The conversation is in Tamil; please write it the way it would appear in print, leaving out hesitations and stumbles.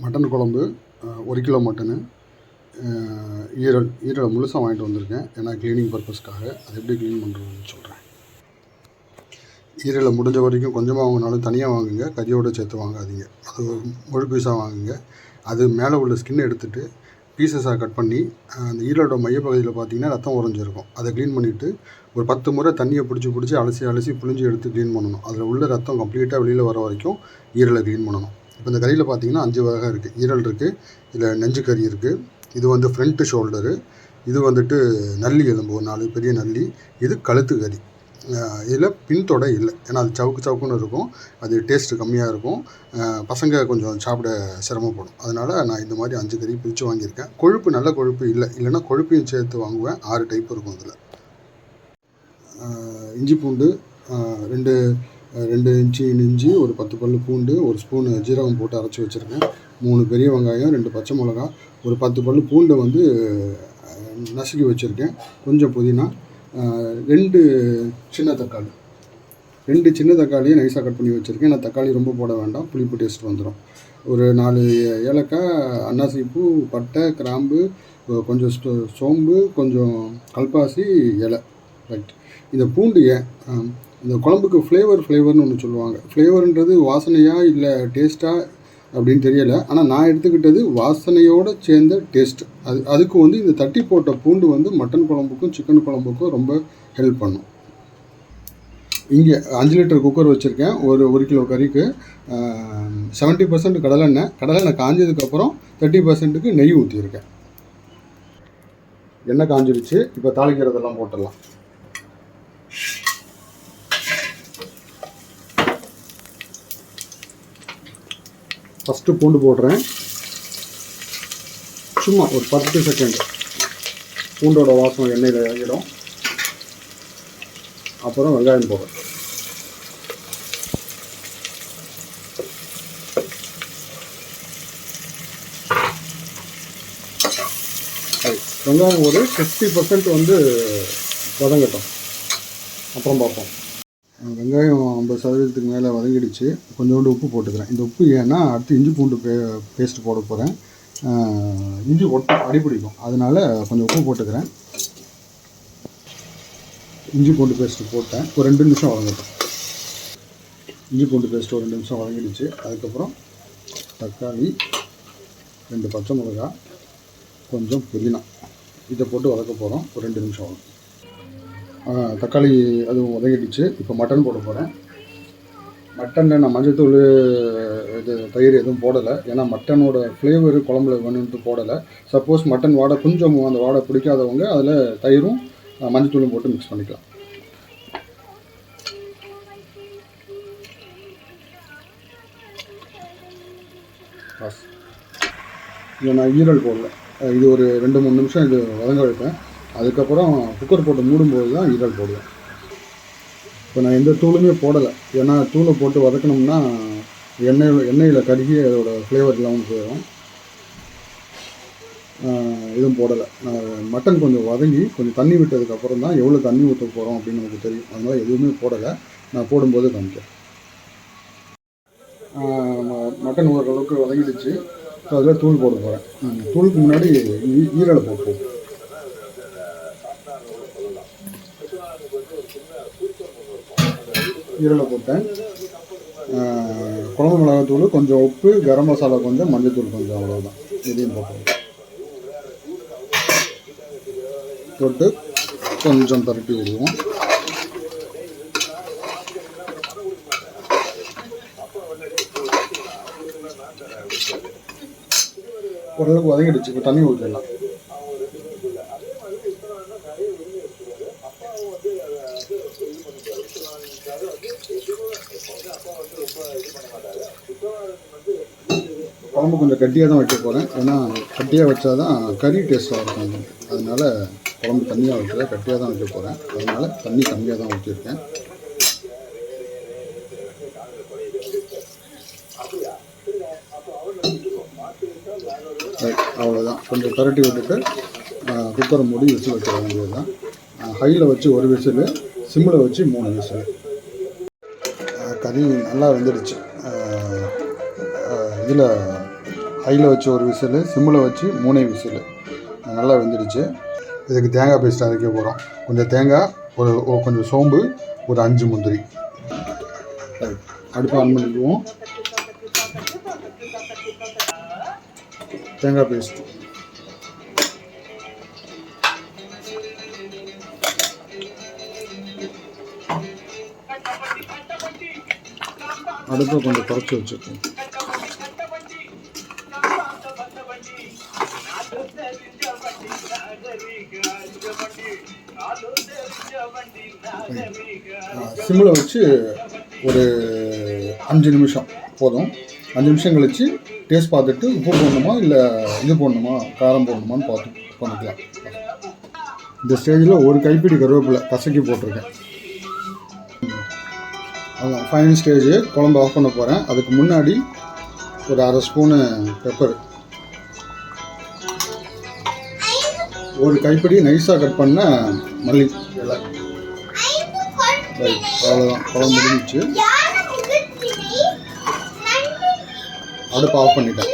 மட்டன் குழம்பு 1 கிலோ மட்டனு, ஈரலை முழுசாக வாங்கிட்டு வந்திருக்கேன். ஏன்னா க்ளீனிங் பர்பஸ்க்காக. அது எப்படி க்ளீன் பண்ணுறதுன்னு சொல்கிறேன். ஈரலை முடிஞ்ச வரைக்கும் கொஞ்சமாக வாங்கினாலும் தனியாக வாங்குங்க, கறியோடு சேர்த்து வாங்காதீங்க. அது முழு பீஸாக வாங்குங்க. அது மேலே உள்ள ஸ்கின்னை எடுத்துகிட்டு பீசஸாக கட் பண்ணி அந்த ஈரலோட மையப்பகுதியில் பார்த்திங்கன்னா ரத்தம் உறைஞ்சிருக்கும். அதை க்ளீன் பண்ணிவிட்டு ஒரு 10 முறை தண்ணியை பிடிச்சி அலசி புழிஞ்சு எடுத்து க்ளீன் பண்ணணும். அதில் உள்ள ரத்தம் கம்ப்ளீட்டாக வெளியில் வர வரைக்கும் ஈரலை க்ளீன் பண்ணணும். இப்போ இந்த கறியில் பார்த்திங்கன்னா 5 வகை இருக்குது. ஈரல் இருக்குது, இதில் நெஞ்சு கறி இருக்குது, இது வந்து ஃப்ரண்ட்டு ஷோல்டரு, இது வந்துட்டு நல்லி எலும்பு, ஒரு 4 பெரிய நல்லி, இது கழுத்து கறி. இதில் பின்தொடை இல்லை, ஏன்னா அது சவுக்குன்னு இருக்கும், அது டேஸ்ட்டு கம்மியாக இருக்கும், பசங்க கொஞ்சம் சாப்பிட சிரமப்படும். அதனால் நான் இந்த மாதிரி 5 கறி பிரித்து வாங்கியிருக்கேன். கொழுப்பு நல்ல கொழுப்பு இல்லைன்னா கொழுப்பையும் சேர்த்து வாங்குவேன். 6 டைப் இருக்கும் இதில். இஞ்சி பூண்டு 2 இன்ச்சு இஞ்சி, ஒரு 10 பல் பூண்டு, ஒரு ஸ்பூனு ஜீரகம் போட்டு அரைச்சி வச்சுருக்கேன். 3 பெரிய வெங்காயம், 2 பச்சை மிளகா, ஒரு 10 பல் பூண்டை வந்து நசுக்கி வச்சுருக்கேன். கொஞ்சம் புதினா, 2 சின்ன தக்காளியை நைஸாக கட் பண்ணி வச்சுருக்கேன். நான் தக்காளி ரொம்ப போட வேண்டாம், புளிப்பு டேஸ்ட் வந்துடும். ஒரு 4 ஏலக்காய், அன்னாசி பூ, பட்டை, கிராம்பு, கொஞ்சம் சோம்பு, கொஞ்சம் கல்பாசி இலை. ரைட். இந்த பூண்டு இந்த குழம்புக்கு ஃப்ளேவர்னு ஒன்று சொல்லுவாங்க. ஃப்ளேவர்ன்றது வாசனையாக இல்லை டேஸ்ட்டாக அப்படின்னு தெரியலை. ஆனால் நான் எடுத்துக்கிட்டது வாசனையோடு சேர்ந்த டேஸ்ட். அதுக்கு வந்து இந்த தட்டி போட்ட பூண்டு வந்து மட்டன் குழம்புக்கும் சிக்கன் குழம்புக்கும் ரொம்ப ஹெல்ப் பண்ணும். இங்கே 5 லிட்டர் குக்கர் வச்சுருக்கேன். ஒரு 1 கிலோ கறிக்கு 70% கடலெண்ணெய் காஞ்சதுக்கப்புறம் 30%க்கு நெய் ஊற்றியிருக்கேன். எண்ணெய் காஞ்சிருச்சு. இப்போ தாளிக்கிறதெல்லாம் போட்டுடலாம். ஃபஸ்ட்டு பூண்டு போடுறேன். சும்மா ஒரு 10 செகண்ட் பூண்டோட வாசம் எண்ணெயில் இறங்கிடும். அப்புறம் வெங்காயம் போடுறேன். வெங்காயம் ஒரு 50% வந்து வதங்கட்டும், அப்புறம் பார்ப்போம். வெங்காயம் 50% மேலே வதங்கிடுச்சு. கொஞ்சோண்டு உப்பு போட்டுக்கிறேன். இந்த உப்பு ஏன்னா அடுத்து இஞ்சி பூண்டு பேஸ்ட்டு போட போகிறேன். இஞ்சி அடிப்பிடிக்கும், அதனால் கொஞ்சம் உப்பு போட்டுக்கிறேன். இஞ்சி பூண்டு பேஸ்ட்டு போட்டேன். ஒரு 2 நிமிஷம் வதங்கட்டும். இஞ்சி பூண்டு பேஸ்ட்டு ஒரு 2 நிமிஷம் வதங்கிடுச்சு. அதுக்கப்புறம் தக்காளி, 2 பச்சை மிளகா, கொஞ்சம் புதினா, இதை போட்டு வதக்க போகிறோம். ஒரு 2 நிமிஷம் வதக்கும். தக்காளி அதுவும் வதங்கிடுச்சு. இப்போ மட்டன் போட போகிறேன். மட்டனில் நான் மஞ்சள்தூள், தயிர் எதுவும் போடலை. ஏன்னா மட்டனோட ஃப்ளேவர் குழம்புல வேணுன்ட்டு போடலை. சப்போஸ் மட்டன் வாடை கொஞ்சம் அந்த வாடை பிடிக்காதவங்க அதில் தயிரும் மஞ்சள்தூளும் போட்டு மிக்ஸ் பண்ணிக்கலாம். பஸ் இதை நான் ஈரல் போடல. இது ஒரு 2-3 நிமிஷம் இது வதங்க வைப்பேன். அதுக்கப்புறம் குக்கர் போட்டு மூடும்போது தான் ஈரல் போடுவேன். இப்போ நான் எந்த தூளுமே போடலை. ஏன்னா தூளை போட்டு வதக்கணும்னா எண்ணெயில் கருகி அதோட ஃப்ளேவர் இல்லாமல் போயிடும். எதுவும் போடலை. நான் மட்டன் கொஞ்சம் வதங்கி கொஞ்சம் தண்ணி விட்டதுக்கப்புறம் தான் எவ்வளோ தண்ணி ஊற்ற போகிறோம் அப்படின்னு எனக்கு தெரியும். அதனால் எதுவுமே போடலை. நான் போடும்போது காமிக்கிறேன். மட்டன் ஓரளவுக்கு வதங்கிடுச்சு. ஸோ அதில் தூள் போட போகிறேன். தூளுக்கு முன்னாடி ஈரலை போட்டுருவோம். ஈரலை போட்டேன். குழம்பு மிளகாத்தூள், கொஞ்சம் உப்பு, கரம் மசாலா கொஞ்சம், மஞ்சள்தூள் கொஞ்சம், அவ்வளோதான். இதையும் போட்டுருவோம். போட்டு கொஞ்சம் பரட்டி விடுவோம். ஓரளவுக்கு வதங்கிடுச்சு. இப்போ தண்ணி ஊற்றிடலாம். குழம்பு கொஞ்சம் கட்டியாக தான் வைக்க போகிறேன். ஏன்னா கட்டியாக வச்சா தான் கறி டேஸ்ட்டாக இருக்கும். அதனால் குழம்பு தண்ணியாக வைக்கல, கட்டியாக தான் வைக்க போகிறேன். அதனால் தண்ணி கம்மியாக தான் ஊற்றிருக்கேன். அவ்வளோதான். கொஞ்சம் பரட்டி விட்டுட்டு குக்கரை மூடி விசில் வைக்க வேண்டியது தான். ஹையில் வச்சு 1 விசில், சிம்மில் வச்சு 3 விசில். கறி நல்லா வெந்துடுச்சு. இதில் ஹையில் வச்சு ஒரு விசில், சிம்மில் வச்சு 3 விசில். நல்லா வெந்துடுச்சு. இதுக்கு தேங்காய் பேஸ்ட் அரைக்க போகிறோம். கொஞ்சம் தேங்காய், கொஞ்சம் சோம்பு, ஒரு 5 முந்திரி. அடுப்பு ஆன் பண்ணிக்குவோம். தேங்காய் பேஸ்ட், அடுப்பை கொஞ்சம் குறைச்சி வச்சுருக்கோம். சிம்மில் வச்சு ஒரு 5 நிமிஷம் போதும். 5 நிமிஷம் கழித்து டேஸ்ட் பார்த்துட்டு உப்பு போடணுமா இல்லை இது போடணுமா, காரம் போடணுமான்னு பார்த்து பண்ணிக்கலாம். இந்த ஸ்டேஜில் ஒரு கைப்பிடி கருவேப்பிலை கசக்கி போட்டிருக்கேன். அதான் ஃபைனல் ஸ்டேஜ். குழம்பு ஆஃப் பண்ண போகிறேன். அதுக்கு முன்னாடி ஒரு 1/2 ஸ்பூனு பெப்பர், ஒரு கைப்பிடி நைஸாக கட் பண்ண மல்லி இலை. அவ்வளோதான், குழம்பு முடிஞ்சிச்சு. அடுப்பு ஆஃப் பண்ணிட்டேன்.